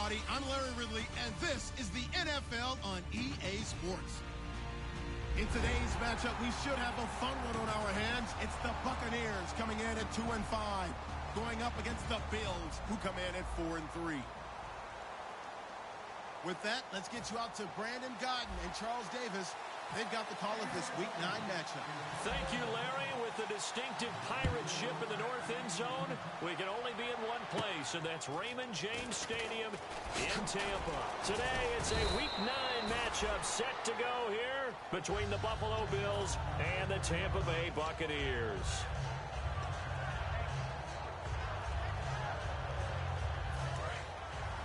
everybody. I'm Larry Ridley, and this is the NFL on EA Sports. In today's matchup, we should have a fun one on our hands. It's the Buccaneers coming in at 2-5, going up against the Bills, who come in at 4-3. With that, let's get you out to Brandon Godden and Charles Davis. They've got the call of this Week 9 matchup. Thank you, Larry. With the distinctive pirate ship in the north end zone, we can only be in one place, and that's Raymond James Stadium in Tampa. Today, it's a Week 9 matchup set to go here between the Buffalo Bills and the Tampa Bay Buccaneers.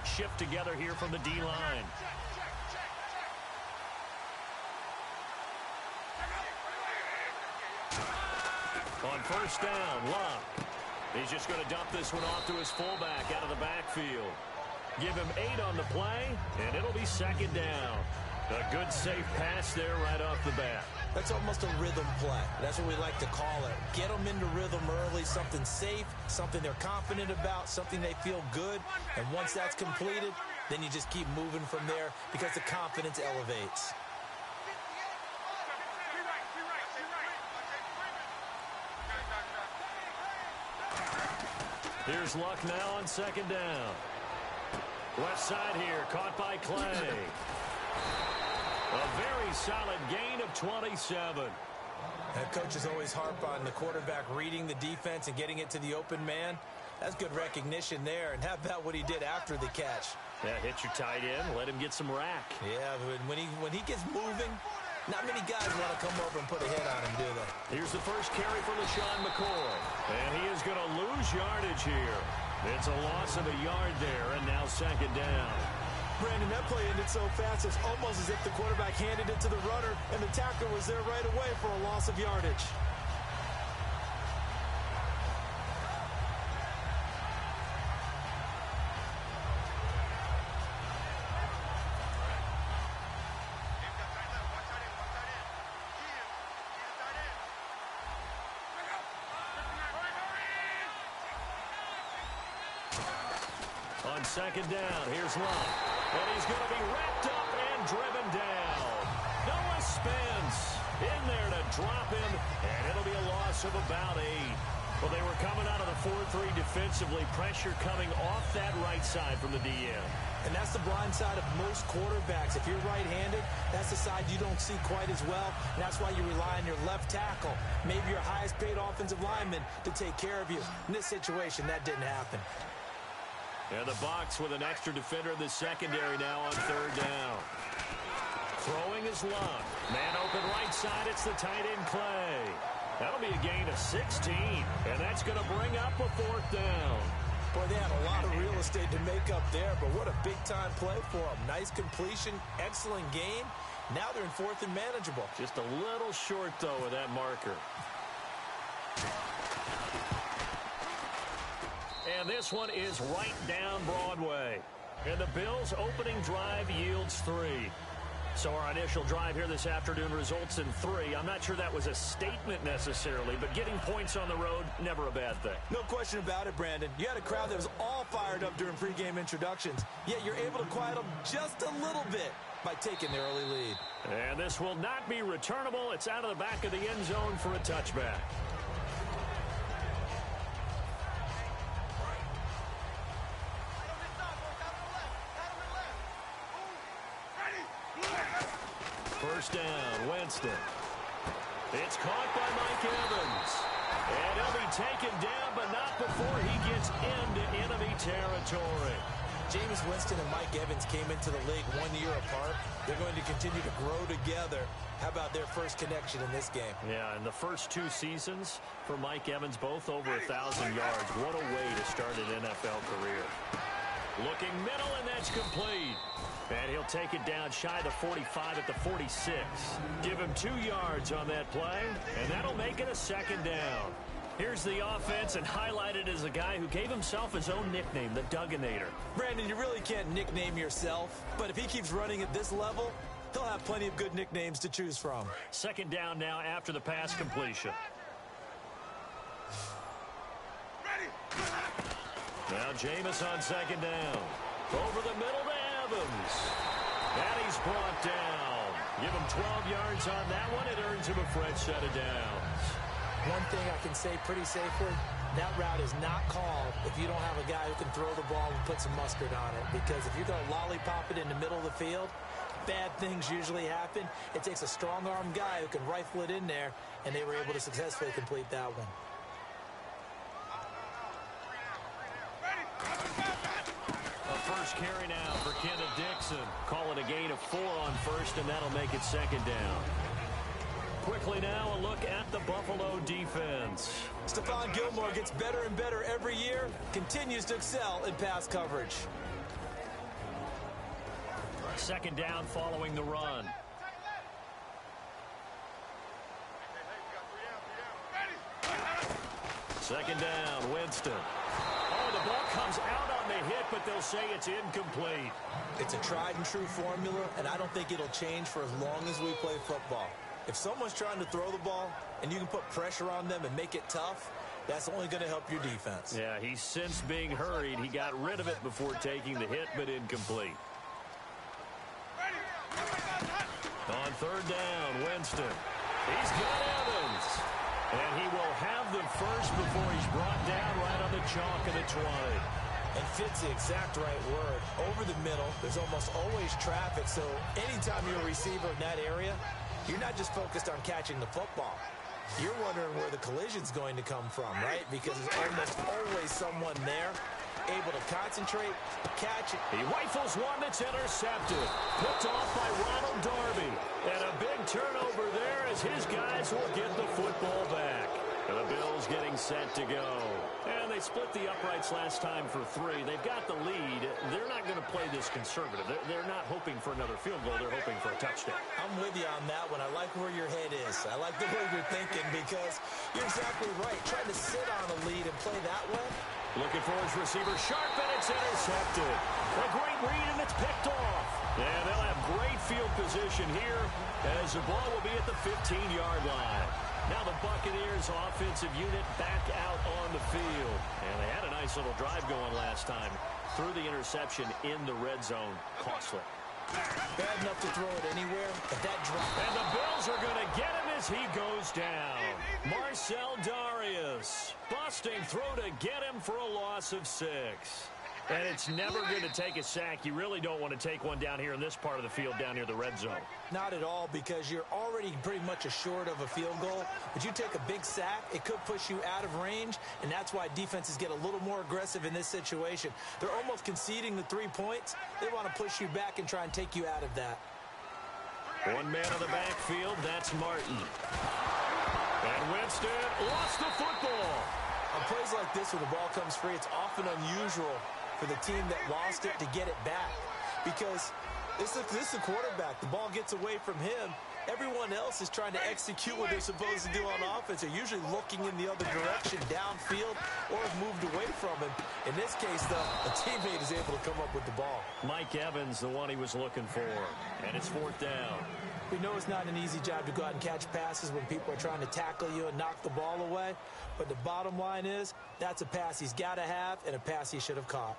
Shift together here from the D-line. On first down, Luck. He's just going to dump this one off to his fullback out of the backfield. Give him 8 on the play, and it'll be second down. A good, safe pass there right off the bat. That's almost a rhythm play. That's what we like to call it. Get them into rhythm early, something safe, something they're confident about, something they feel good. And once that's completed, then you just keep moving from there because the confidence elevates. Here's Luck now on second down. Left side here, caught by Clay. A very solid gain of 27. And coaches always harp on the quarterback reading the defense and getting it to the open man. That's good recognition there. And how about what he did after the catch? Yeah, hit your tight end, let him get some rack. Yeah, but when he gets moving, not many guys want to come over and put a hit on him, do they? Here's the first carry for LaShawn McCoy. And he is going to lose yardage here. It's a loss of a yard there, and now second down. Brandon, that play ended so fast, it's almost as if the quarterback handed it to the runner, and the tackler was there right away for a loss of yardage. On second down, here's Luck. And he's going to be wrapped up and driven down. Noah Spence in there to drop him, and it'll be a loss of about 8. Well, they were coming out of the 4-3 defensively. Pressure coming off that right side from the DN. And that's the blind side of most quarterbacks. If you're right-handed, that's the side you don't see quite as well. And that's why you rely on your left tackle, maybe your highest-paid offensive lineman, to take care of you. In this situation, that didn't happen. And the Bucs with an extra defender in the secondary now on third down. Throwing is Luck. Man open right side, it's the tight end Clay. That'll be a gain of 16, and that's going to bring up a fourth down. Boy, they had a lot of real estate to make up there, but what a big-time play for them. Nice completion, excellent game. Now they're in fourth and manageable. Just a little short, though, with that marker. And this one is right down Broadway. And the Bills' opening drive yields 3. So our initial drive here this afternoon results in 3. I'm not sure that was a statement necessarily, but getting points on the road, never a bad thing. No question about it, Brandon. You had a crowd that was all fired up during pregame introductions, yet you're able to quiet them just a little bit by taking the early lead. And this will not be returnable. It's out of the back of the end zone for a touchback. First down, Winston. It's caught by Mike Evans. And he'll be taken down, but not before he gets into enemy territory. Jameis Winston and Mike Evans came into the league 1 year apart. They're going to continue to grow together. How about their first connection in this game? Yeah, in the first 2 seasons for Mike Evans, both over 1,000 yards. What a way to start an NFL career. Looking middle, and that's complete. And he'll take it down shy of the 45 at the 46. Give him 2 yards on that play, and that'll make it a second down. Here's the offense, and highlighted as a guy who gave himself his own nickname, the Dugginator. Brandon, you really can't nickname yourself, but if he keeps running at this level, he'll have plenty of good nicknames to choose from. Second down now after the pass completion. Now Jameis on second down. Over the middle to Evans. And he's brought down. Give him 12 yards on that one. It earns him a fresh set of downs. One thing I can say pretty safely, that route is not called if you don't have a guy who can throw the ball and put some mustard on it. Because if you're going to lollipop it in the middle of the field, bad things usually happen. It takes a strong-arm guy who can rifle it in there, and they were able to successfully complete that one. First carry now for Kenneth Dixon. Call it a gain of 4 on first, and that'll make it second down. Quickly now, a look at the Buffalo defense. Stephon Gilmore gets better and better every year, continues to excel in pass coverage. Second down following the run. Second down, Winston. Oh, the ball comes out on the hit, but they'll say it's incomplete. It's a tried-and-true formula, and I don't think it'll change for as long as we play football. If someone's trying to throw the ball and you can put pressure on them and make it tough, that's only going to help your defense. Yeah, he's since being hurried. He got rid of it before taking the hit, but incomplete. On third down, Winston. He's got Evans. And he will have the first before he's brought down right on the chalk of the 20. And fits the exact right word. Over the middle, there's almost always traffic, so anytime you're a receiver in that area, you're not just focused on catching the football. You're wondering where the collision's going to come from, right? Because there's almost always someone there able to concentrate, catch it. He rifles one that's intercepted. Picked off by Ronald Darby. And a big turnover there as his guys will get the football back. And the Bills getting set to go. And they split the uprights last time for 3. They've got the lead. They're not going to play this conservative. They're not hoping for another field goal. They're hoping for a touchdown. I'm with you on that one. I like where your head is. I like the way you're thinking because you're exactly right. Trying to sit on a lead and play that way. Looking for his receiver, sharp, and it's intercepted. A great read, and it's picked off. And they'll have great field position here as the ball will be at the 15-yard line. Now the Buccaneers offensive unit back out on the field. And they had a nice little drive going last time. Threw the interception in the red zone. Costly. Bad enough to throw it anywhere, but that drop. And the Bills are going to get him as he goes down. Marcel Darius busting through to get him for a loss of 6. And it's never going to take a sack. You really don't want to take one down here in this part of the field down near the red zone. Not at all, because you're already pretty much assured of a field goal. But you take a big sack, it could push you out of range, and that's why defenses get a little more aggressive in this situation. They're almost conceding the 3 points. They want to push you back and try and take you out of that. One man on the backfield, that's Martin. And Winston lost the football. On plays like this where the ball comes free, it's often unusual for the team that lost it to get it back. Because this is the quarterback. The ball gets away from him. Everyone else is trying to execute what they're supposed to do on offense. They're usually looking in the other direction, downfield, or have moved away from him. In this case, though, a teammate is able to come up with the ball. Mike Evans, the one he was looking for. And it's 4th down. We know it's not an easy job to go out and catch passes when people are trying to tackle you and knock the ball away. But the bottom line is, that's a pass he's got to have and a pass he should have caught.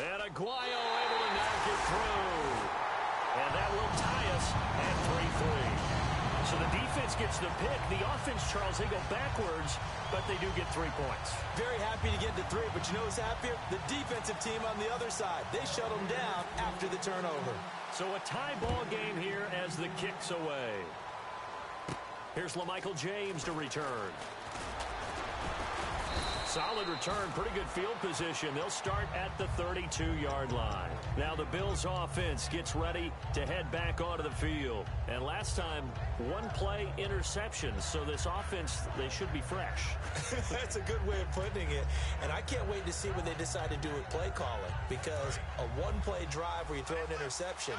And Aguayo able to knock it through. And that will tie us at 3-3. So the defense gets the pick. The offense, Charles, they go backwards, but they do get 3 points. Very happy to get to 3, but you know who's happier? The defensive team on the other side. They shut them down after the turnover. So a tie ball game here as the kick's away. Here's LaMichael James to return. Solid return, pretty good field position. They'll start at the 32-yard line. Now the Bills offense gets ready to head back onto the field. And last time, 1 play interceptions. So this offense, they should be fresh. That's a good way of putting it. And I can't wait to see what they decide to do with play calling. Because a 1-play drive where you throw an interception,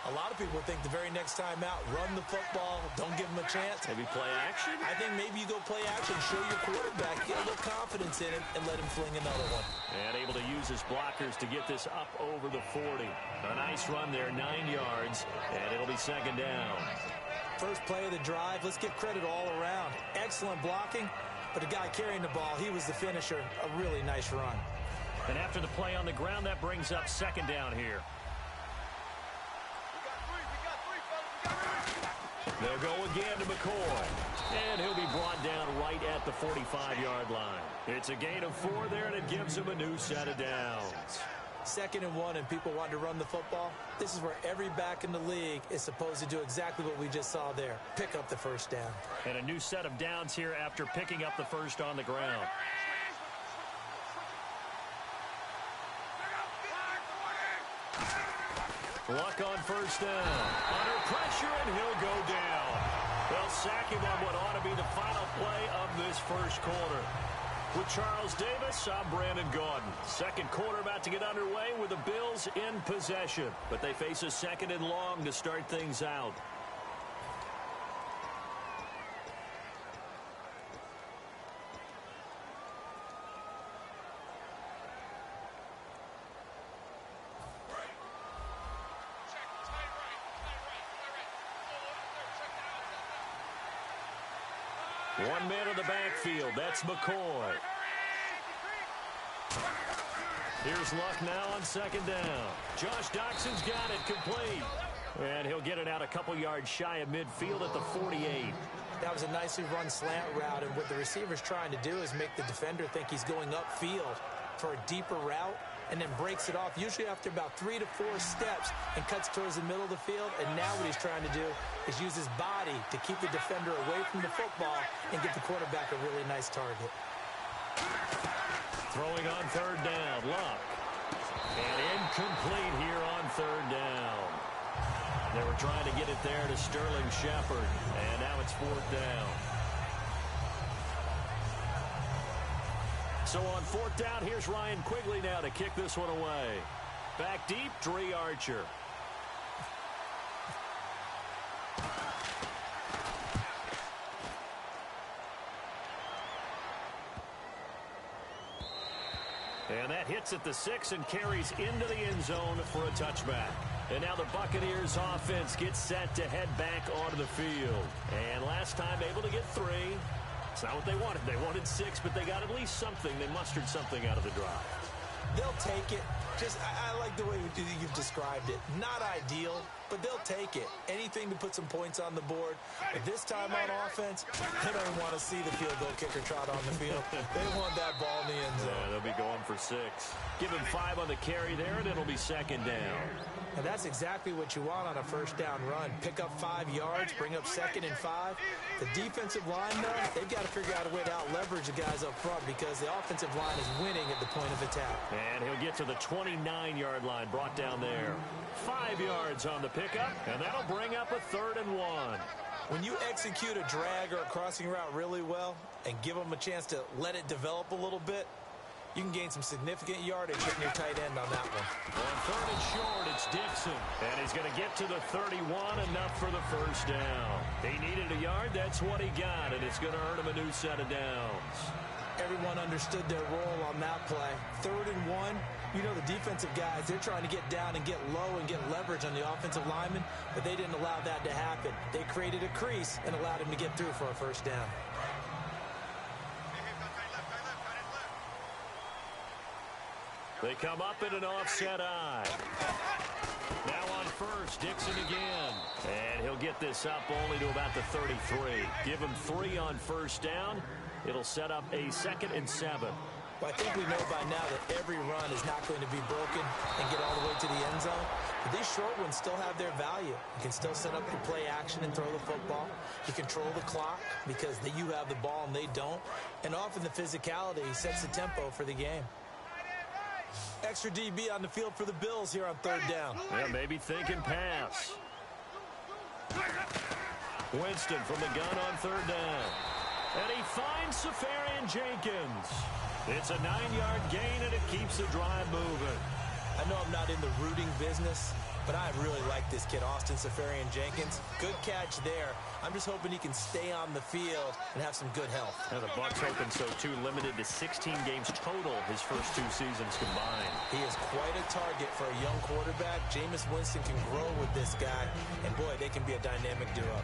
A lot of people think the very next time out, run the football, don't give him a chance. Maybe play action? I think maybe you go play action, show your quarterback, get a little confidence in him, and let him fling another one. And able to use his blockers to get this up over the 40. A nice run there, 9 yards, and it'll be second down. First play of the drive, let's give credit all around. Excellent blocking, but the guy carrying the ball, he was the finisher. A really nice run. And after the play on the ground, that brings up second down here. They'll go again to McCoy. And he'll be brought down right at the 45-yard line. It's a gain of 4 there, and it gives him a new set of downs. 2nd and 1, and people want to run the football. This is where every back in the league is supposed to do exactly what we just saw there. Pick up the first down. And a new set of downs here after picking up the first on the ground. Luck on first down. Under pressure, and he'll go down. They'll sack him on what ought to be the final play of this first quarter. With Charles Davis, I'm Brandon Gaudin. Second quarter about to get underway with the Bills in possession. But they face a 2nd and long to start things out. One man in the backfield. That's McCoy. Here's Luck now on second down. Josh Doxson's got it complete. And he'll get it out a couple yards shy of midfield at the 48. That was a nicely run slant route, and what the receiver's trying to do is make the defender think he's going upfield for a deeper route, and then breaks it off, usually after about 3 to 4 steps, and cuts towards the middle of the field. And now what he's trying to do is use his body to keep the defender away from the football and give the quarterback a really nice target. Throwing on third down, Luck. And incomplete here on third down. They were trying to get it there to Sterling Shepard, and now it's 4th down. So on 4th down, here's Ryan Quigley now to kick this one away. Back deep, Dre Archer. And that hits at the 6 and carries into the end zone for a touchback. And now the Buccaneers offense gets set to head back onto the field. And last time able to get 3. It's not what they wanted. They wanted 6, but they got at least something. They mustered something out of the drive. They'll take it. I like the way you've described it. Not ideal, but they'll take it. Anything to put some points on the board. But this time on offense, they don't want to see the field goal kicker trot on the field. They want that ball in the end zone. Yeah, they'll be going for 6. Give him 5 on the carry there, and it'll be second down. And that's exactly what you want on a first down run. Pick up 5 yards, bring up 2nd and 5. The defensive line, though, they've got to figure out a way to out-leverage the guys up front because the offensive line is winning at the point of attack. And he'll get to the 29-yard line, brought down there. 5 yards on the pickup, and that'll bring up a 3rd and 1. When you execute a drag or a crossing route really well and give them a chance to let it develop a little bit, you can gain some significant yardage hitting your tight end on that one. On 3rd and short, it's Dixon. And he's going to get to the 31, enough for the first down. He needed a yard, that's what he got, and it's going to earn him a new set of downs. Everyone understood their role on that play. 3rd and 1, you know the defensive guys, they're trying to get down and get low and get leverage on the offensive lineman, but they didn't allow that to happen. They created a crease and allowed him to get through for a first down. They come up in an offset eye. Now on first, Dixon again. And he'll get this up only to about the 33. Give him 3 on first down. It'll set up a 2nd and 7. Well, I think we know by now that every run is not going to be broken and get all the way to the end zone. But these short ones still have their value. You can still set up your play action and throw the football. You control the clock because you have the ball and they don't. And often the physicality sets the tempo for the game. Extra DB on the field for the Bills here on 3rd down. Yeah, maybe thinking pass. Winston from the gun on 3rd down. And he finds Safarian Jenkins. It's a 9-yard gain, and it keeps the drive moving. I know I'm not in the rooting business, But I really like this kid, Austin Seferian-Jenkins. Good catch there. I'm just hoping he can stay on the field and have some good health. And the Bucs hoping so, too. Limited to 16 games total his first 2 seasons combined. He is quite a target for a young quarterback. Jameis Winston can grow with this guy. And, boy, they can be a dynamic duo.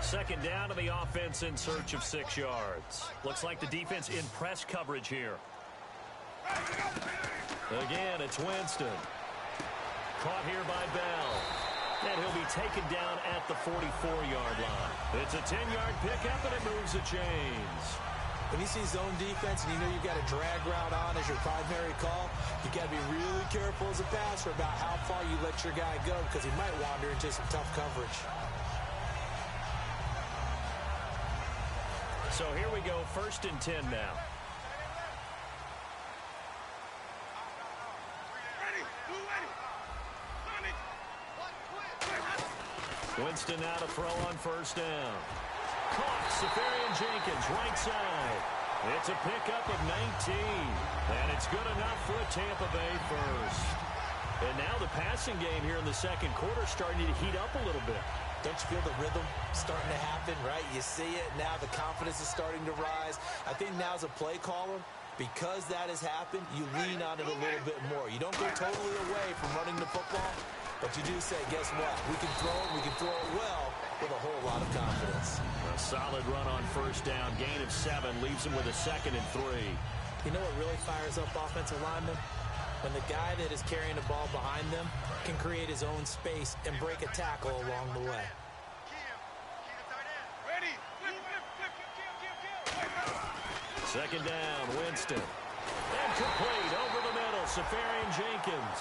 Second down to the offense in search of 6 yards. Looks like the defense in press coverage here. Again, it's Winston. Caught here by Bell. And he'll be taken down at the 44-yard line. It's a 10-yard pickup, and it moves the chains. When you see zone defense and you know you've got a drag route on as your primary call, you've got to be really careful as a passer about how far you let your guy go because he might wander into some tough coverage. So here we go, 1st and 10 now. Winston now to throw on 1st down. Caught, Seferian-Jenkins, right side. It's a pickup of 19. And it's good enough for a Tampa Bay first. And now the passing game here in the second quarter starting to heat up a little bit. Don't you feel the rhythm starting to happen, right? You see it now. The confidence is starting to rise. I think now as a play caller, because that has happened, you lean on it a little bit more. You don't go totally away from running the football, but you do say, guess what? We can throw it. We can throw it well with a whole lot of confidence. A solid run on 1st down. Gain of 7 leaves him with a 2nd and 3. You know what really fires up offensive linemen? When the guy that is carrying the ball behind them can create his own space and break a tackle along the way. Second down, Winston. And complete over the middle, Seferian-Jenkins.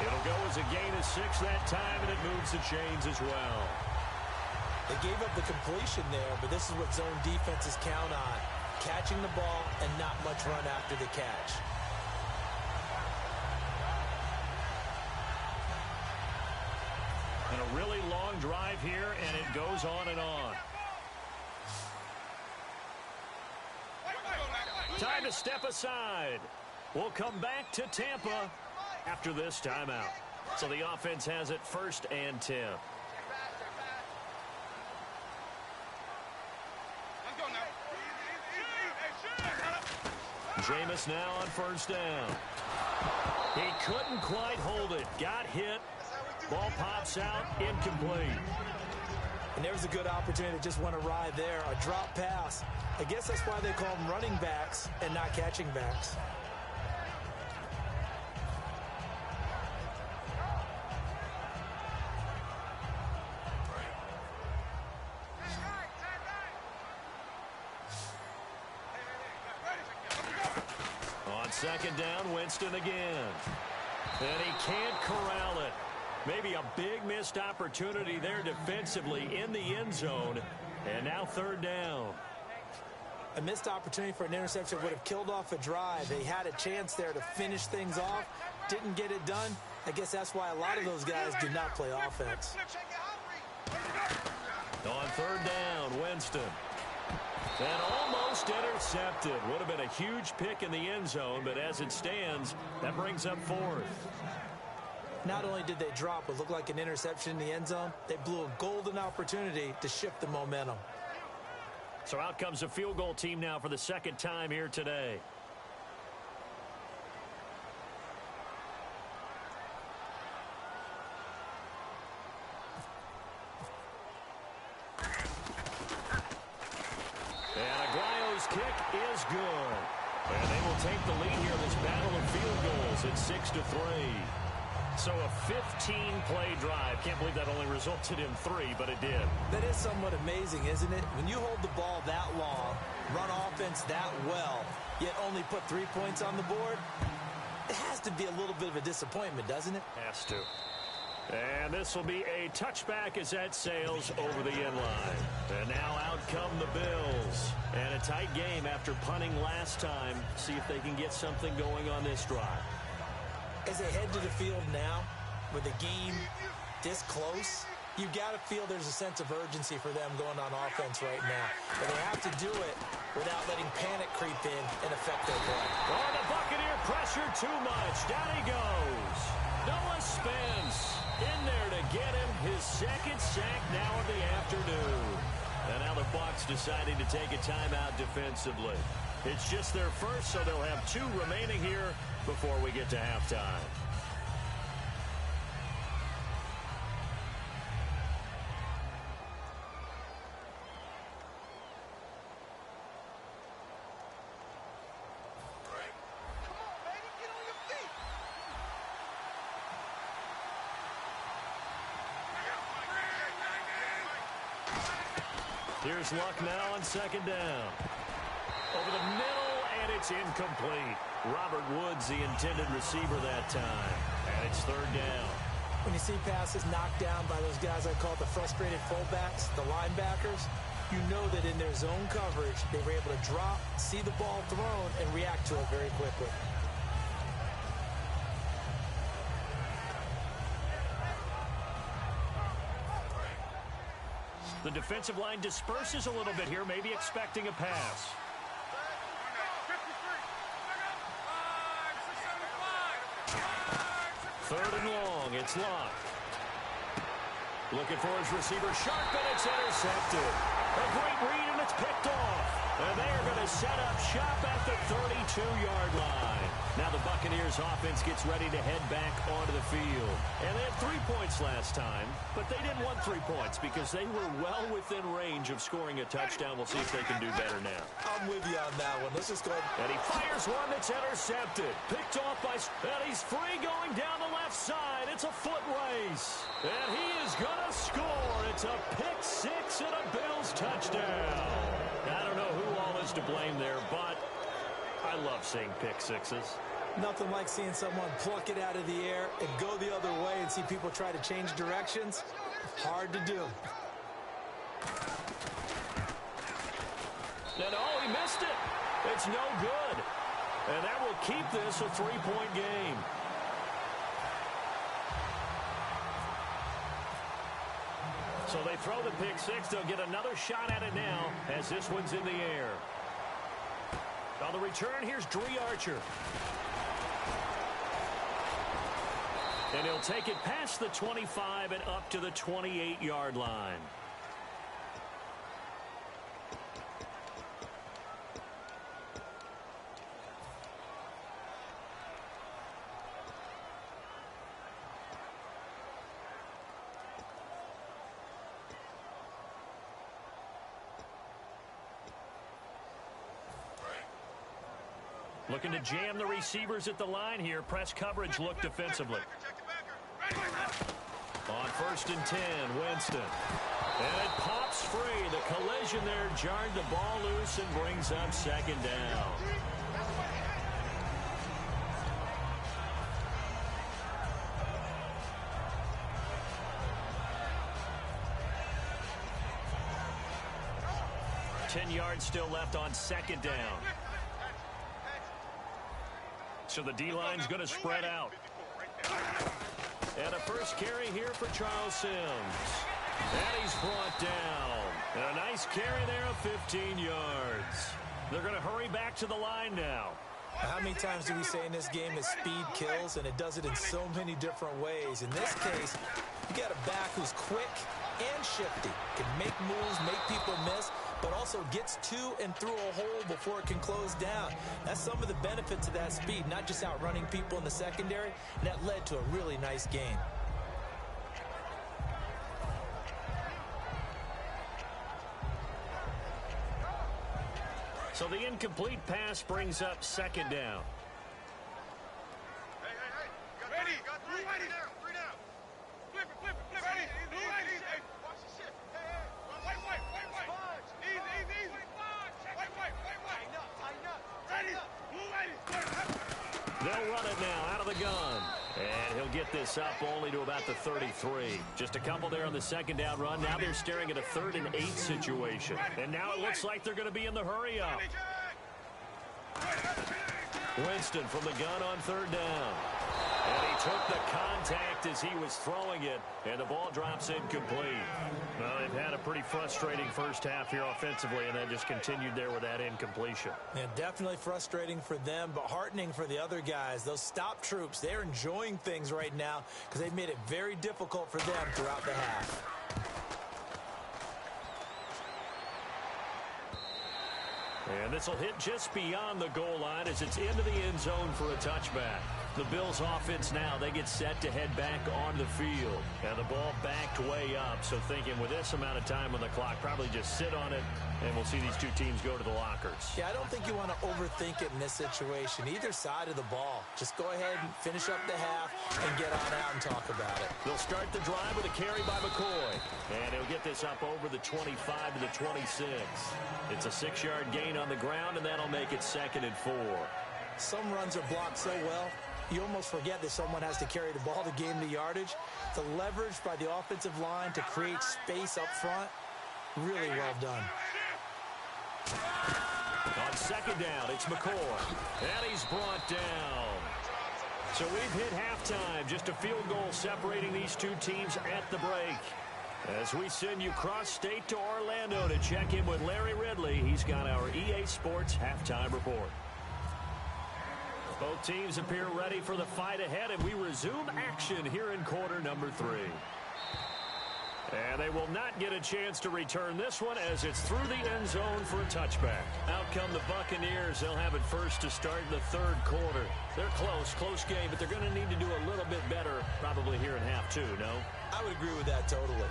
It'll go as a gain of 6 that time, and it moves the chains as well. They gave up the completion there, but this is what zone defenses count on. Catching the ball and not much run after the catch. And a really long drive here, and it goes on and on. Time to step aside. We'll come back to Tampa after this timeout. So the offense has it 1st and 10. Jameis now on 1st down. He couldn't quite hold it. Got hit. Ball pops out, incomplete. And there's a good opportunity to just went awry there. A drop pass. I guess that's why they call them running backs and not catching backs. On 2nd down, Winston again. And he can't corral it. Maybe a big missed opportunity there defensively in the end zone. And now 3rd down. A missed opportunity for an interception would have killed off a drive. They had a chance there to finish things off. Didn't get it done. I guess that's why a lot of those guys do not play offense. On 3rd down, Winston. And almost intercepted. Would have been a huge pick in the end zone, but as it stands, that brings up 4th. Not only did they drop what looked like an interception in the end zone, they blew a golden opportunity to shift the momentum. So out comes a field goal team now for the 2nd time here today. And Aguayo's kick is good. And they will take the lead here in this battle of field goals at 6-3. So a 15-play drive. Can't believe that only resulted in 3, but it did. That is somewhat amazing, isn't it? When you hold the ball that long, run offense that well, yet only put 3 points on the board, it has to be a little bit of a disappointment, doesn't it? Has to. And this will be a touchback as that sails over the end line. And now out come the Bills. And a tight game after punting last time. See if they can get something going on this drive. As they head to the field now, with the game this close, you got to feel there's a sense of urgency for them going on offense right now. But they have to do it without letting panic creep in and affect their play. On too much. Down he goes. Noah Spence in there to get him his second sack now of the afternoon. And now the Bucs deciding to take a timeout defensively. It's just their first, so they'll have 2 remaining here before we get to halftime. Here's Luck now on second down. Over the middle, and it's incomplete. Robert Woods, the intended receiver that time. And it's third down. When you see passes knocked down by those guys I call the frustrated fullbacks, the linebackers, you know that in their zone coverage, they were able to drop, see the ball thrown, and react to it very quickly. The defensive line disperses a little bit here, maybe expecting a pass. Third and long, it's Luck. Looking for his receiver, sharp, and it's intercepted. A great read, and it's picked off. And they are going to set up shop at the 32-yard line. Now the Buccaneers offense gets ready to head back onto the field. And they had 3 points last time, but they didn't want 3 points because they were well within range of scoring a touchdown. We'll see if they can do better now. I'm with you on that one. Let's just go ahead. And he fires one that's intercepted. Picked off by... And he's free going down the left side. It's a foot race. And he is going to score. It's a pick six and a Bills touchdown. I don't know who all is to blame there, but I love seeing pick sixes. Nothing like seeing someone pluck it out of the air and go the other way and see people try to change directions. Hard to do. And oh, he missed it. It's no good. And that will keep this a 3-point game. So they throw the pick six. They'll get another shot at it now as this one's in the air. On the return, here's Dree Archer. And he'll take it past the 25 and up to the 28-yard line. Looking to jam the receivers at the line here. Press coverage look defensively. On 1st and 10, Winston. And it pops free. The collision there jarred the ball loose and brings up second down. Ten yards still left on second down. So the D-line's going to spread out. And a first carry here for Charles Sims. And he's brought down. And a nice carry there of 15 yards. They're going to hurry back to the line now. How many times do we say in this game that speed kills, and it does it in so many different ways? In this case, you got a back who's quick and shifty, can make moves, make people miss, but also gets to and through a hole before it can close down. That's some of the benefits of that speed, not just outrunning people in the secondary, and that led to a really nice gain. So the incomplete pass brings up second down. They'll run it now out of the gun. And he'll get this up only to about the 33. Just a couple there on the second down run. Now they're staring at a 3rd and 8 situation. And now it looks like they're going to be in the hurry up. Winston from the gun on 3rd down. And he took the contact as he was throwing it, and the ball drops incomplete. Well, they've had a pretty frustrating first half here offensively, and then just continued there with that incompletion. Yeah, definitely frustrating for them, but heartening for the other guys. Those stop troops, they're enjoying things right now because they've made it very difficult for them throughout the half. And this will hit just beyond the goal line as it's into the end zone for a touchback. The Bills offense now, they get set to head back on the field. And the ball backed way up, so thinking with this amount of time on the clock, probably just sit on it, and we'll see these two teams go to the lockers. Yeah, I don't think you want to overthink it in this situation. Either side of the ball. Just go ahead and finish up the half and get on out and talk about it. They'll start the drive with a carry by McCoy. And he'll get this up over the 25 to the 26. It's a 6-yard gain on the ground, and that'll make it 2nd and 4. Some runs are blocked so well, you almost forget that someone has to carry the ball to gain the yardage. The leverage by the offensive line to create space up front, really well done. On 2nd down, it's McCoy. And he's brought down. So we've hit halftime. Just a field goal separating these two teams at the break. As we send you cross-state to Orlando to check in with Larry Ridley, he's got our EA Sports halftime report. Both teams appear ready for the fight ahead, and we resume action here in quarter number 3. And they will not get a chance to return this one as it's through the end zone for a touchback. Out come the Buccaneers. They'll have it first to start the 3rd quarter. They're close game, but they're going to need to do a little bit better probably here in half 2, no? I would agree with that totally.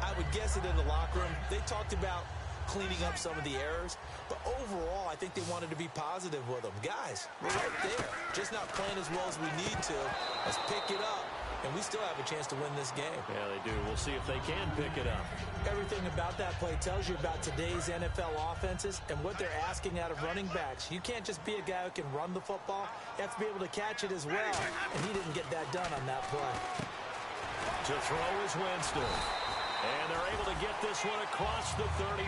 I would guess it in the locker room. They talked about cleaning up some of the errors, but overall, I think they wanted to be positive with them. Guys, we're right there. Just not playing as well as we need to. Let's pick it up, and we still have a chance to win this game. Yeah, they do. We'll see if they can pick it up. Everything about that play tells you about today's NFL offenses and what they're asking out of running backs. You can't just be a guy who can run the football. You have to be able to catch it as well, and he didn't get that done on that play. To throw is Winston. And they're able to get this one across the 35.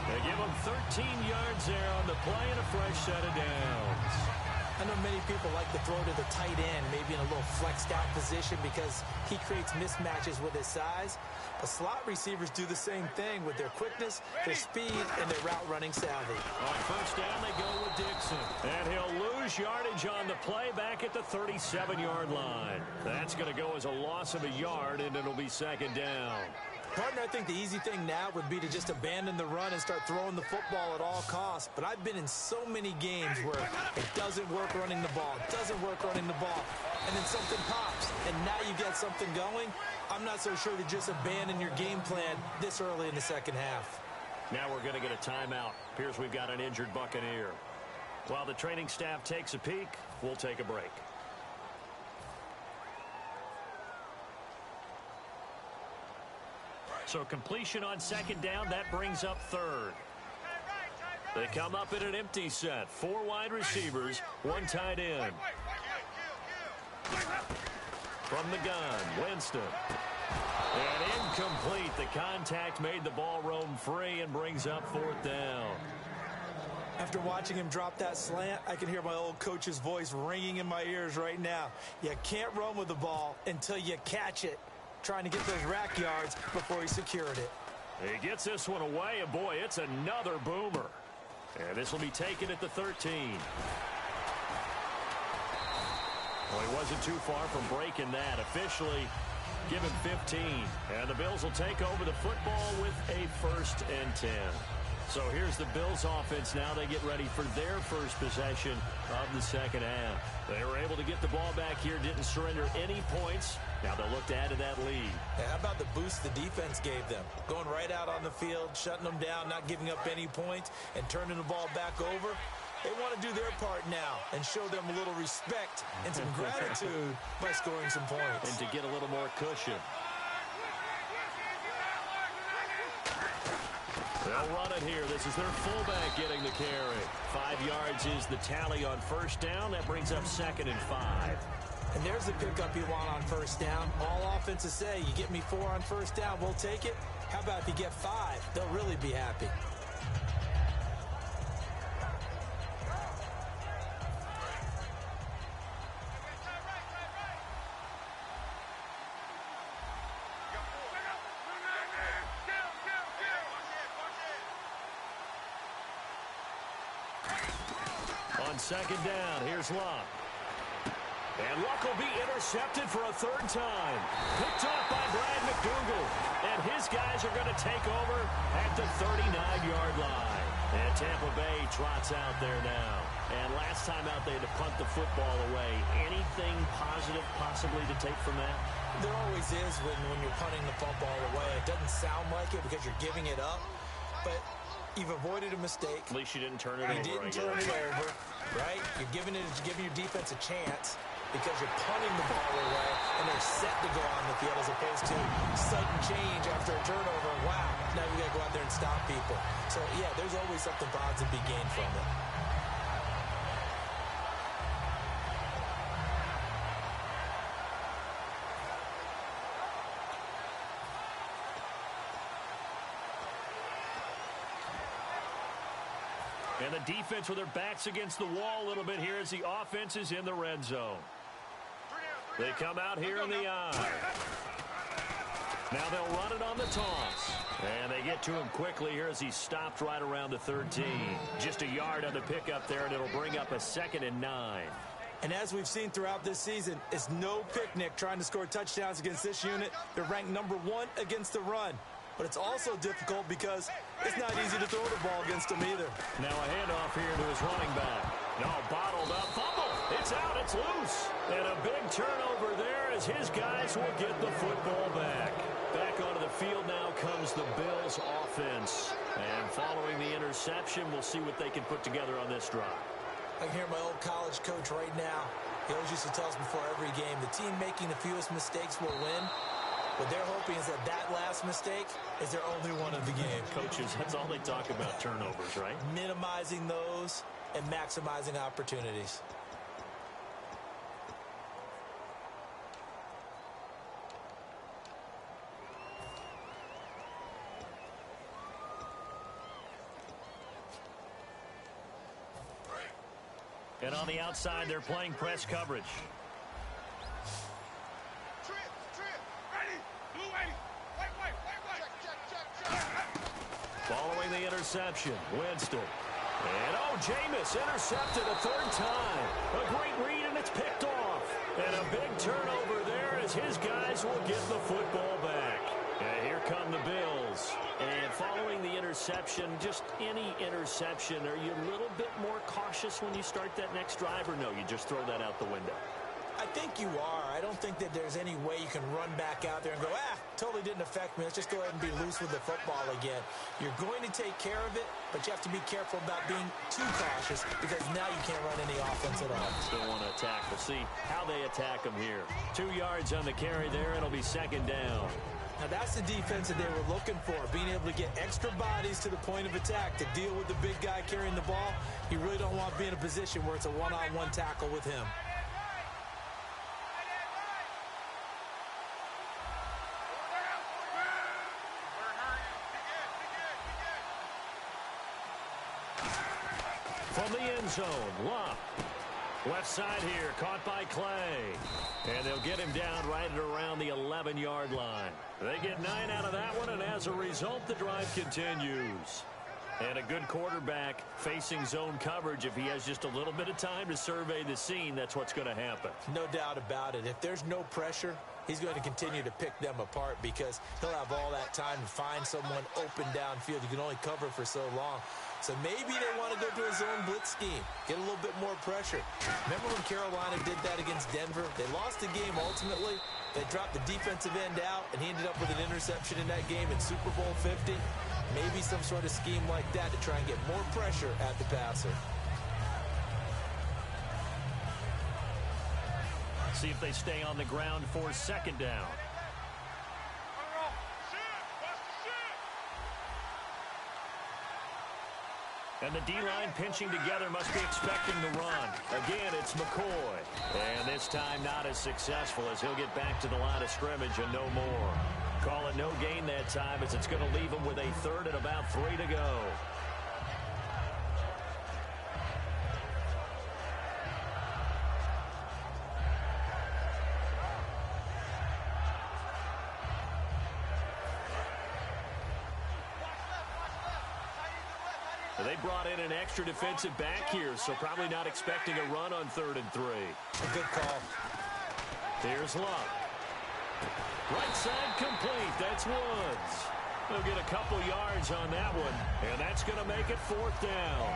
They give him 13 yards there on the play and a fresh set of downs. I know many people like to throw to the tight end, maybe in a little flexed out position because he creates mismatches with his size. But slot receivers do the same thing with their quickness, their speed, and their route running savvy. On 1st down, they go with Dixon. And he'll lose yardage on the play back at the 37-yard line. That's going to go as a loss of a yard, and it'll be 2nd down. Partner, I think the easy thing now would be to just abandon the run and start throwing the football at all costs. But I've been in so many games where it doesn't work running the ball, and then something pops, and now you get something going. I'm not so sure to just abandon your game plan this early in the second half. Now we're going to get a timeout. Appears we've got an injured Buccaneer. While the training staff takes a peek, we'll take a break. So completion on 2nd down, that brings up 3rd. They come up in an empty set. 4 wide receivers, 1 tight end. From the gun, Winston. And incomplete. The contact made the ball roam free and brings up 4th down. After watching him drop that slant, I can hear my old coach's voice ringing in my ears right now. You can't run with the ball until you catch it. Trying to get those rack yards before he secured it. He gets this one away, and boy, it's another boomer. And this will be taken at the 13. Well, he wasn't too far from breaking that. Officially, give him 15. And the Bills will take over the football with a 1st and 10. So here's the Bills offense now. They get ready for their first possession of the second half. They were able to get the ball back here, didn't surrender any points. Now they'll look to add to that lead. How about the boost the defense gave them? Going right out on the field, shutting them down, not giving up any points, and turning the ball back over. They want to do their part now and show them a little respect and some gratitude by scoring some points. And to get a little more cushion. They'll run it here. This is their fullback getting the carry. 5 yards is the tally on 1st down. That brings up 2nd and 5. And there's the pickup you want on 1st down. All offenses say, you get me 4 on 1st down, we'll take it. How about if you get 5? They'll really be happy. second down. Here's Luck. And Luck will be intercepted for a third time. Picked off by Brad McDougal. And his guys are going to take over at the 39-yard line. And Tampa Bay trots out there now. And last time out, they had to punt the football away. Anything positive possibly to take from that? There always is when you're punting the football away. It doesn't sound like it because you're giving it up. But you've avoided a mistake. At least you didn't turn it over. You didn't turn it over, right? You're giving your defense a chance because you're punting the ball away, and they're set to go on the field as opposed to sudden change after a turnover. Wow, now you got to go out there and stop people. So, yeah, there's always something positive to be gained from it. And the defense with their backs against the wall a little bit here as the offense is in the red zone. They come out here in the eye. Now they'll run it on the toss. And they get to him quickly here as he's stopped right around the 13. Just a yard on the pickup there, and it'll bring up a 2nd and 9. And as we've seen throughout this season, it's no picnic trying to score touchdowns against this unit. They're ranked number 1 against the run. But it's also difficult because it's not easy to throw the ball against them either. Now a handoff here to his running back. No, bottled up. Fumble. It's out. It's loose. And a big turnover there as his guys will get the football back. Back onto the field now comes the Bills offense. And following the interception, we'll see what they can put together on this drive. I can hear my old college coach right now. He always used to tell us before every game, the team making the fewest mistakes will win. What they're hoping is that last mistake is their only one of the game. Coaches, that's all they talk about, turnovers, right? Minimizing those and maximizing opportunities. And on the outside, they're playing press coverage. Following the interception, Winston. And, Jameis intercepted a third time. A great read, and it's picked off. And a big turnover there as his guys will get the football back. And here come the Bills. And following the interception, just any interception, are you a little bit more cautious when you start that next drive, or no, you just throw that out the window? I think you are. I don't think that there's any way you can run back out there and go, totally didn't affect me. Let's just go ahead and be loose with the football again. You're going to take care of it, but you have to be careful about being too cautious because now you can't run any offense at all. Still want to attack. We'll see how they attack them here. 2 yards on the carry there. It'll be 2nd down. Now that's the defense that they were looking for, being able to get extra bodies to the point of attack to deal with the big guy carrying the ball. You really don't want to be in a position where it's a one-on-one tackle with him. From the end zone, Luck. Left side here, caught by Clay. And they'll get him down right at around the 11-yard line. They get 9 out of that one, and as a result, the drive continues. And a good quarterback facing zone coverage. If he has just a little bit of time to survey the scene, that's what's going to happen. No doubt about it. If there's no pressure, he's going to continue to pick them apart because he'll have all that time to find someone open downfield. You can only cover for so long. So maybe they want to go to a zone blitz scheme, get a little bit more pressure. Remember when Carolina did that against Denver? They lost the game ultimately. They dropped the defensive end out, and he ended up with an interception in that game in Super Bowl 50. Maybe some sort of scheme like that to try and get more pressure at the passer. See if they stay on the ground for 2nd down. And the D-line pinching together must be expecting the run. Again, it's McCoy. And this time not as successful as he'll get back to the line of scrimmage and no more. Call it no gain that time as it's going to leave him with a 3rd and about 3 to go. They brought in an extra defensive back here, so probably not expecting a run on 3rd and 3. A good call. Here's Luck. Right side complete. That's Woods. They'll get a couple yards on that one, and that's going to make it 4th down.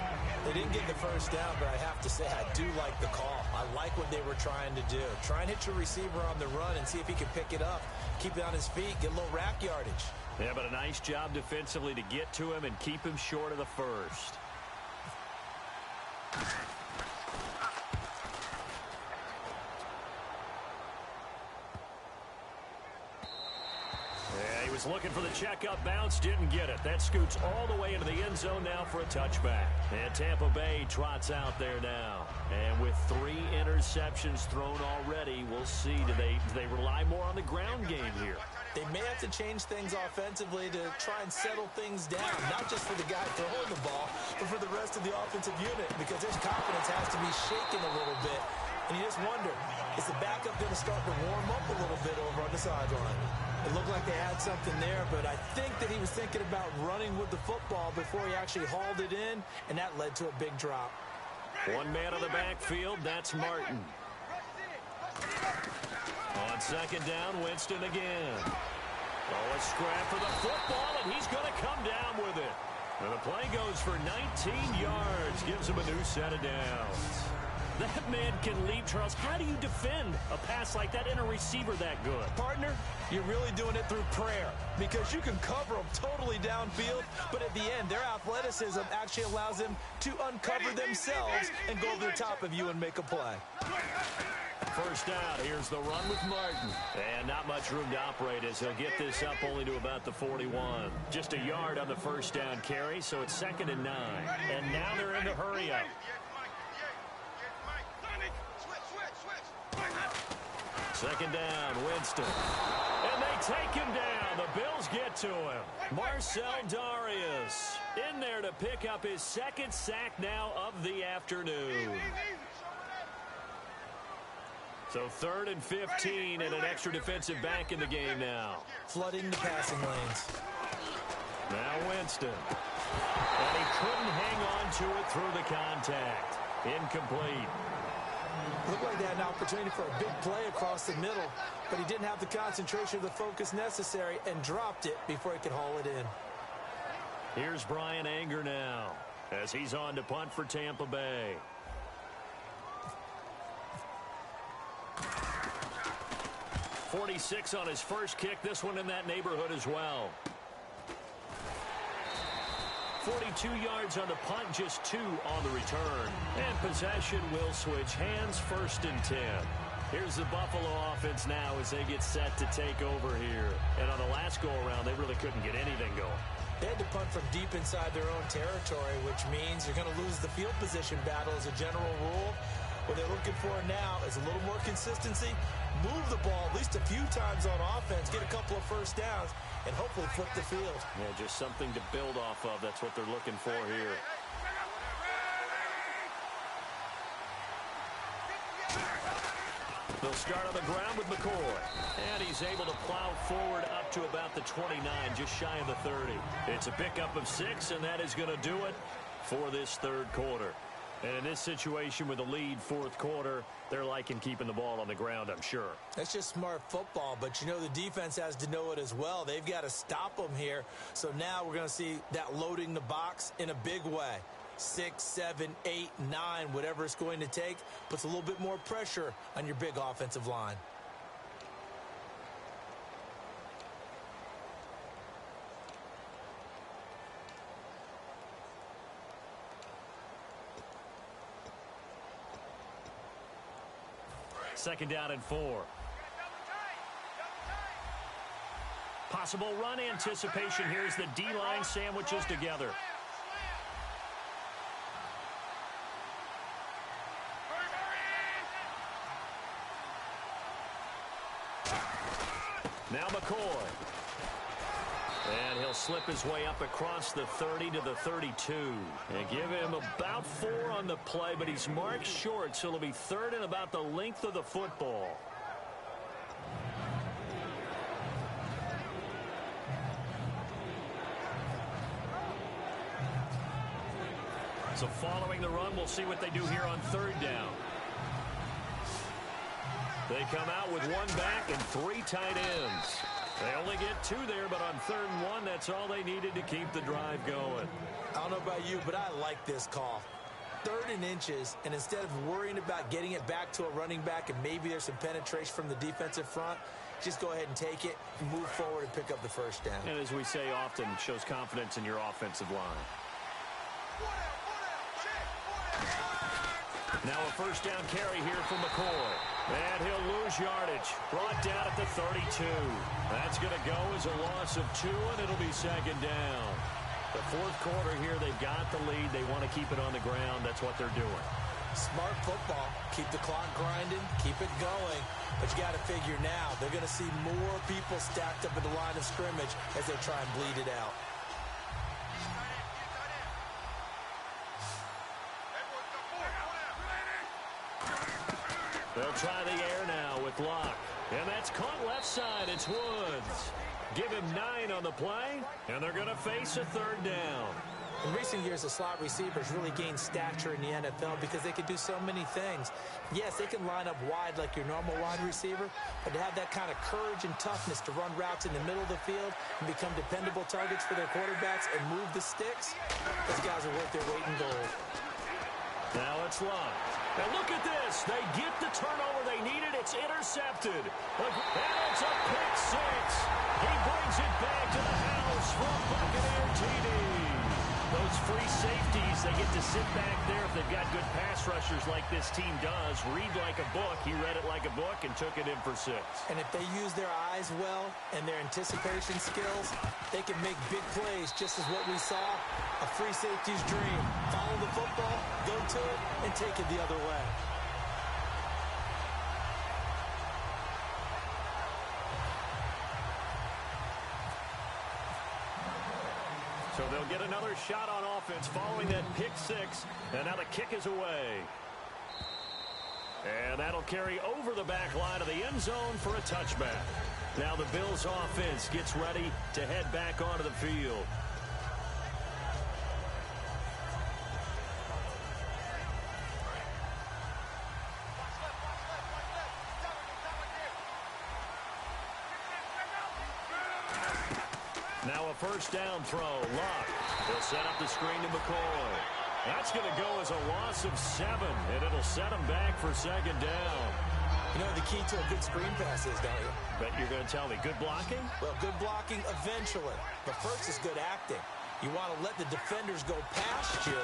They didn't get the first down, but I have to say I do like the call. I like what they were trying to do. Try and hit your receiver on the run and see if he can pick it up, keep it on his feet, get a little rack yardage. Yeah, but a nice job defensively to get to him and keep him short of the first. Yeah, he was looking for the checkup bounce, didn't get it. That scoots all the way into the end zone now for a touchback. And Tampa Bay trots out there now. And with 3 interceptions thrown already, we'll see. Do they rely more on the ground game here? They may have to change things offensively to try and settle things down, not just for the guy throwing the ball, but for the rest of the offensive unit, because his confidence has to be shaken a little bit. And you just wonder, is the backup going to start to warm up a little bit over on the sideline? It looked like they had something there, but I think that he was thinking about running with the football before he actually hauled it in, and that led to a big drop. One man on the backfield, that's Martin. On 2nd down, Winston again. Oh, a scrap for the football, and he's going to come down with it. And the play goes for 19 yards, gives him a new set of downs. That man can leap, Charles. How do you defend a pass like that and a receiver that good? Partner, you're really doing it through prayer, because you can cover them totally downfield, but at the end, their athleticism actually allows them to uncover themselves and go over the top of you and make a play. First down, here's the run with Martin. And not much room to operate as he'll get this up only to about the 41. Just a yard on the first down carry, so it's 2nd and 9. And now they're in the hurry up. 2nd down, Winston. And they take him down. The Bills get to him. Marcel Darius in there to pick up his 2nd sack now of the afternoon. So 3rd and 15 and an extra defensive back in the game now. Flooding the passing lanes. Now Winston. And he couldn't hang on to it through the contact. Incomplete. Looked like they had an opportunity for a big play across the middle, but he didn't have the concentration or the focus necessary and dropped it before he could haul it in. Here's Brian Anger now as he's on to punt for Tampa Bay. .46 on his first kick. This one in that neighborhood as well. 42 yards on the punt, just 2 on the return. And possession will switch hands, 1st and 10. Here's the Buffalo offense now as they get set to take over here. And on the last go-around, they really couldn't get anything going. They had to punt from deep inside their own territory, which means you're going to lose the field position battle as a general rule. What they're looking for now is a little more consistency, move the ball at least a few times on offense, get a couple of first downs, and hopefully flip the field. Yeah, just something to build off of. That's what they're looking for here. They'll start on the ground with McCoy. And he's able to plow forward up to about the 29, just shy of the 30. It's a pickup of 6, and that is going to do it for this 3rd quarter. And in this situation with a lead 4th quarter, they're liking keeping the ball on the ground, I'm sure. That's just smart football, but you know the defense has to know it as well. They've got to stop them here. So now we're going to see that loading the box in a big way. 6, 7, 8, 9, whatever it's going to take, puts a little bit more pressure on your big offensive line. Second down and 4. Possible run anticipation here as the D-line sandwiches together. Now McCoy. And he'll slip his way up across the 30 to the 32. And give him about 4 on the play, but he's marked short, so it'll be 3rd and about the length of the football. So following the run, we'll see what they do here on third down. They come out with one back and 3 tight ends. They only get 2 there, but on 3rd and 1, that's all they needed to keep the drive going. I don't know about you, but I like this call. 3rd and inches, and instead of worrying about getting it back to a running back and maybe there's some penetration from the defensive front, just go ahead and take it, move forward, and pick up the first down. And as we say often, shows confidence in your offensive line. Now a first down carry here from McCoy. And he'll lose yardage. Brought down at the 32. That's going to go as a loss of 2, and it'll be 2nd down. The 4th quarter here, they've got the lead. They want to keep it on the ground. That's what they're doing. Smart football. Keep the clock grinding. Keep it going. But you got to figure now, they're going to see more people stacked up at the line of scrimmage as they try and bleed it out. They'll try the air now with Locke. And that's caught left side. It's Woods. Give him 9 on the play, and they're going to face a 3rd down. In recent years, the slot receivers really gained stature in the NFL because they can do so many things. Yes, they can line up wide like your normal wide receiver, but to have that kind of courage and toughness to run routes in the middle of the field and become dependable targets for their quarterbacks and move the sticks, those guys are worth their weight in gold. Now it's Locke. And look at this. They get the turnover they needed. It's intercepted. And it's a pick 6. He brings it back to the house from Buccaneer TD. Those free safeties, they get to sit back there if they've got good pass rushers like this team does. Read like a book. He read it like a book and took it in for 6. And if they use their eyes well and their anticipation skills, they can make big plays, just as what we saw. A free safety's dream. Follow the football, go to it, and take it the other way. So they'll get another shot on offense following that pick 6. And now the kick is away. And that'll carry over the back line of the end zone for a touchback. Now the Bills offense gets ready to head back onto the field. Now a first down throw. Locke. He'll set up the screen to McCoy. That's going to go as a loss of 7, and it'll set him back for 2nd down. You know the key to a good screen pass is, don't you? Bet you're going to tell me. Good blocking? Well, good blocking eventually. But first is good acting. You want to let the defenders go past you,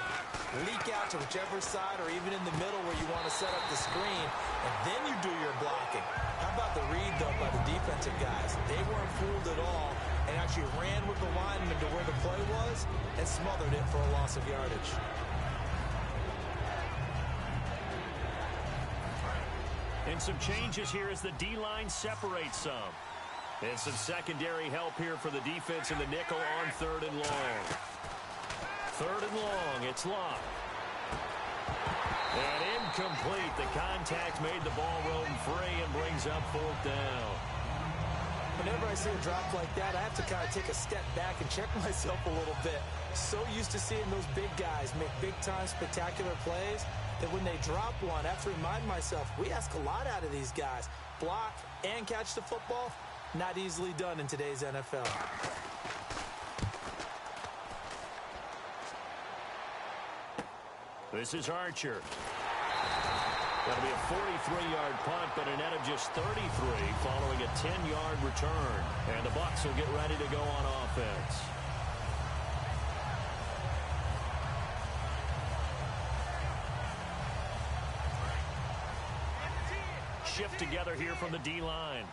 leak out to whichever side or even in the middle where you want to set up the screen, and then you do your blocking. How about the read, though, by the defensive guys? They weren't fooled at all and actually ran with the lineman to where the play was and smothered it for a loss of yardage. And some changes here as the D-line separates some. And some secondary help here for the defense in the nickel on 3rd and long. 3rd and long, it's Locke. And incomplete. The contact made the ball roam free and brings up 4th down. Whenever I see a drop like that, I have to kind of take a step back and check myself a little bit. So used to seeing those big guys make big-time spectacular plays that when they drop one, I have to remind myself, we ask a lot out of these guys. Block and catch the football, not easily done in today's NFL. This is Archer. That'll be a 43-yard punt, but a net of just 33 following a 10-yard return. And the Bucs will get ready to go on offense. Shift together here from the D-line.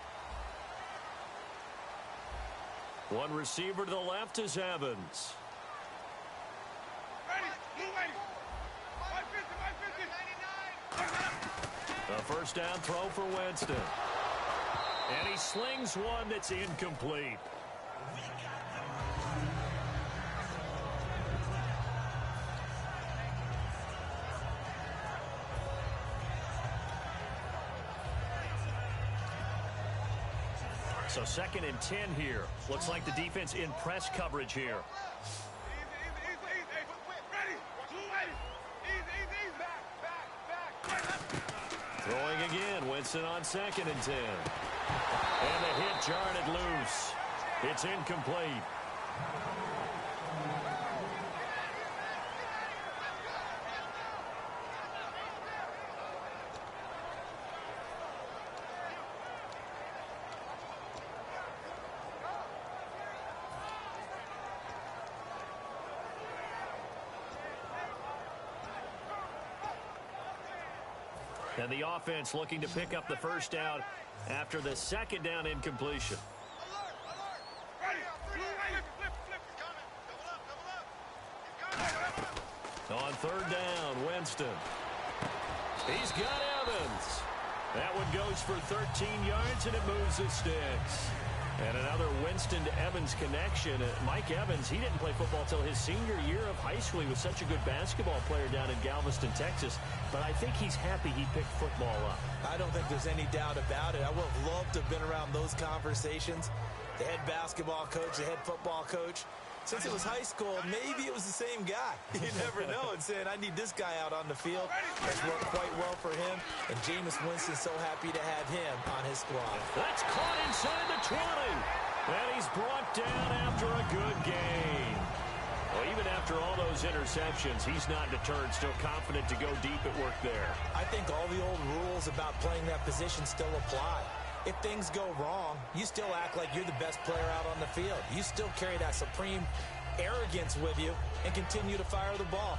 One receiver to the left is Evans. A first down throw for Winston. And he slings one that's incomplete. So 2nd and 10 here. Looks like the defense in press coverage here. Throwing again. Winston on 2nd and 10. And the hit jarred it loose. It's incomplete. And the offense looking to pick up the first down after the 2nd down incompletion. On 3rd down, Winston. He's got Evans. That one goes for 13 yards, and it moves the sticks. And another Winston to Evans connection. Mike Evans, he didn't play football until his senior year of high school. He was such a good basketball player down in Galveston, Texas. But I think he's happy he picked football up. I don't think there's any doubt about it. I would have loved to have been around those conversations. The head basketball coach, the head football coach. Since it was high school, maybe it was the same guy. You never know. And saying, I need this guy out on the field. That's worked quite well for him. And Jameis Winston's so happy to have him on his squad. That's caught inside the 20. And he's brought down after a good gain. Well, even after all those interceptions, he's not deterred, still confident to go deep at work there. I think all the old rules about playing that position still apply. If things go wrong, you still act like you're the best player out on the field. You still carry that supreme arrogance with you and continue to fire the ball.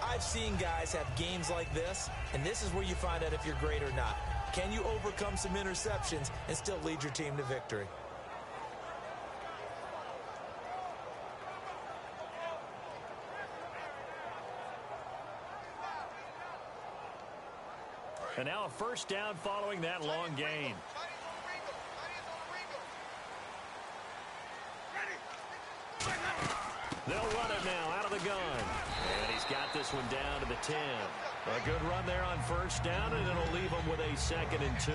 I've seen guys have games like this, and this is where you find out if you're great or not. Can you overcome some interceptions and still lead your team to victory? And now a first down following that long gain. They'll run it now out of the gun. And he's got this one down to the 10. A good run there on first down, and it'll leave them with a 2nd and 2.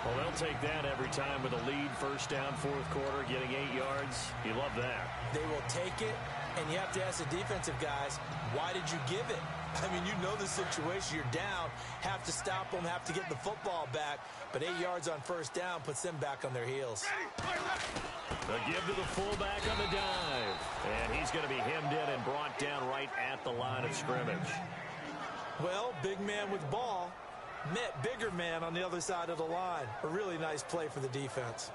Well, they'll take that every time with a lead. First down, 4th quarter, getting 8 yards. You love that. They will take it, and you have to ask the defensive guys, why did you give it? I mean, you know the situation. You're down, have to stop them, have to get the football back. But 8 yards on first down puts them back on their heels. A give to the fullback on the dive. And he's going to be hemmed in and brought down right at the line of scrimmage. Well, big man with ball met bigger man on the other side of the line. A really nice play for the defense.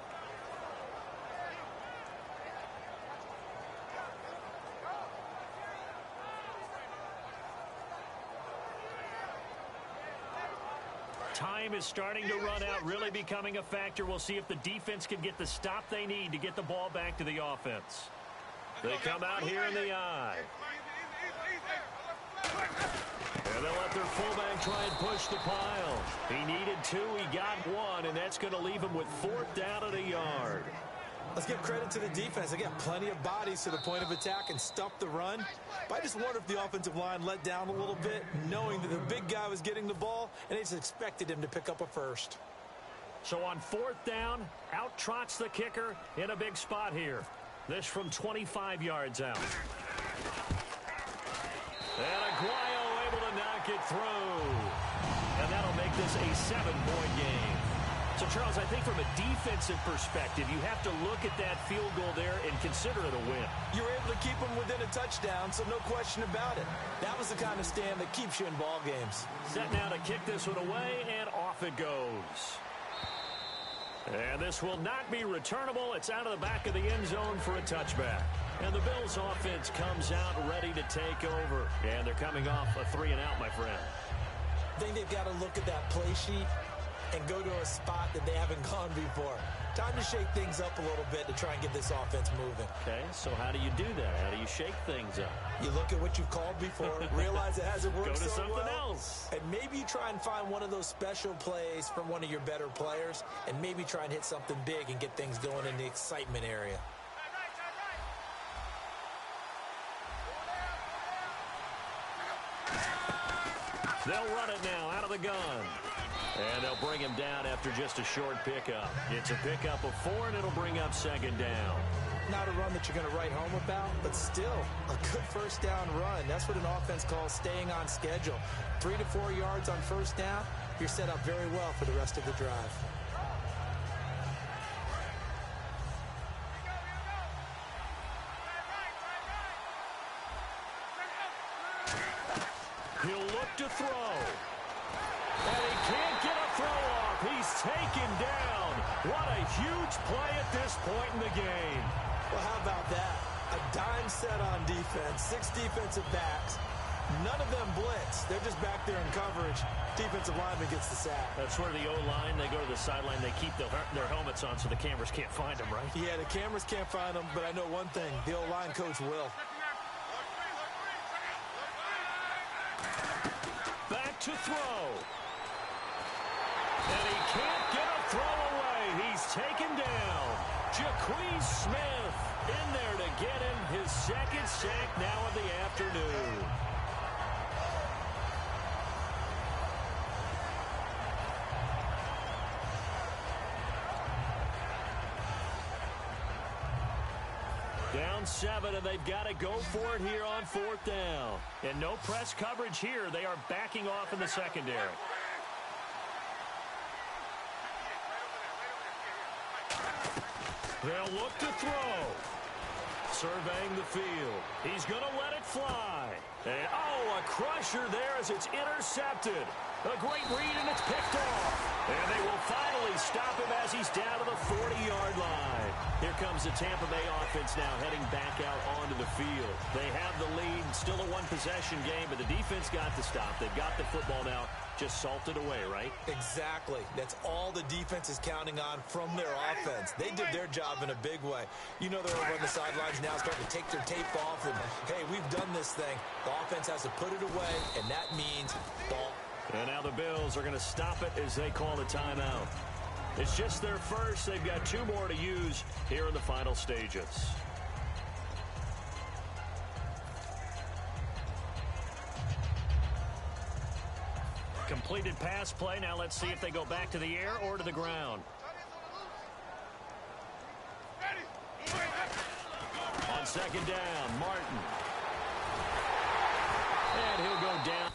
Time is starting to run out, really becoming a factor. We'll see if the defense can get the stop they need to get the ball back to the offense. They come out here in the eye. And they'll let their fullback try and push the pile. He needed 2, he got 1, and that's going to leave him with 4th down at a yard. Let's give credit to the defense. They got plenty of bodies to the point of attack and stuffed the run. But I just wonder if the offensive line let down a little bit, knowing that the big guy was getting the ball, and they just expected him to pick up a first. So on 4th down, out trots the kicker in a big spot here. This from 25 yards out. And Aguayo able to knock it through. And that'll make this a 7-point game. So, Charles, I think from a defensive perspective, you have to look at that field goal there and consider it a win. You were able to keep them within a touchdown, so no question about it. That was the kind of stand that keeps you in ball games. Set now to kick this one away, and off it goes. And this will not be returnable. It's out of the back of the end zone for a touchback. And the Bills offense comes out ready to take over. And they're coming off a 3-and-out, my friend. I think they've got to look at that play sheet and go to a spot that they haven't gone before. Time to shake things up a little bit to try and get this offense moving. Okay, so how do you do that? How do you shake things up? You look at what you've called before, realize it hasn't worked so well. Go to something else. And maybe you try and find one of those special plays from one of your better players, and maybe try and hit something big and get things going in the excitement area. They'll run it now out of the gun. And they'll bring him down after just a short pickup. It's a pickup of 4, and it'll bring up 2nd down. Not a run that you're going to write home about, but still a good first down run. That's what an offense calls staying on schedule. 3 to 4 yards on first down, you're set up very well for the rest of the drive. He'll look to throw. And he can't get a throw off. He's taken down. What a huge play at this point in the game. Well, how about that? A dime set on defense, 6 defensive backs. None of them blitz. They're just back there in coverage. Defensive lineman gets the sack. That's where the O-line, they go to the sideline, they keep their helmets on so the cameras can't find them, right? Yeah, the cameras can't find them, but I know one thing. The O-line coach will. Back to throw. And he can't get a throw away. He's taken down. Jaquez Smith in there to get him his second sack now of the afternoon. Down 7, and they've got to go for it here on 4th down. And no press coverage here. They are backing off in the secondary. They'll look to throw. Surveying the field. He's going to let it fly. And, oh, a crusher there as it's intercepted. A great read, and it's picked off. And they will finally stop him as he's down to the 40-yard line. Here comes the Tampa Bay offense now heading back out onto the field. They have the lead, still a one-possession game, but the defense got the stop. They've got the football now, just salted away, right? Exactly. That's all the defense is counting on from their offense. They did their job in a big way. You know they're over on the sidelines now starting to take their tape off, and, hey, we've done this thing. The offense has to put it away, and that means ball. And now the Bills are going to stop it as they call the timeout. It's just their first. They've got 2 more to use here in the final stages. Completed pass play. Now let's see if they go back to the air or to the ground. On 2nd down, Martin. And he'll go down.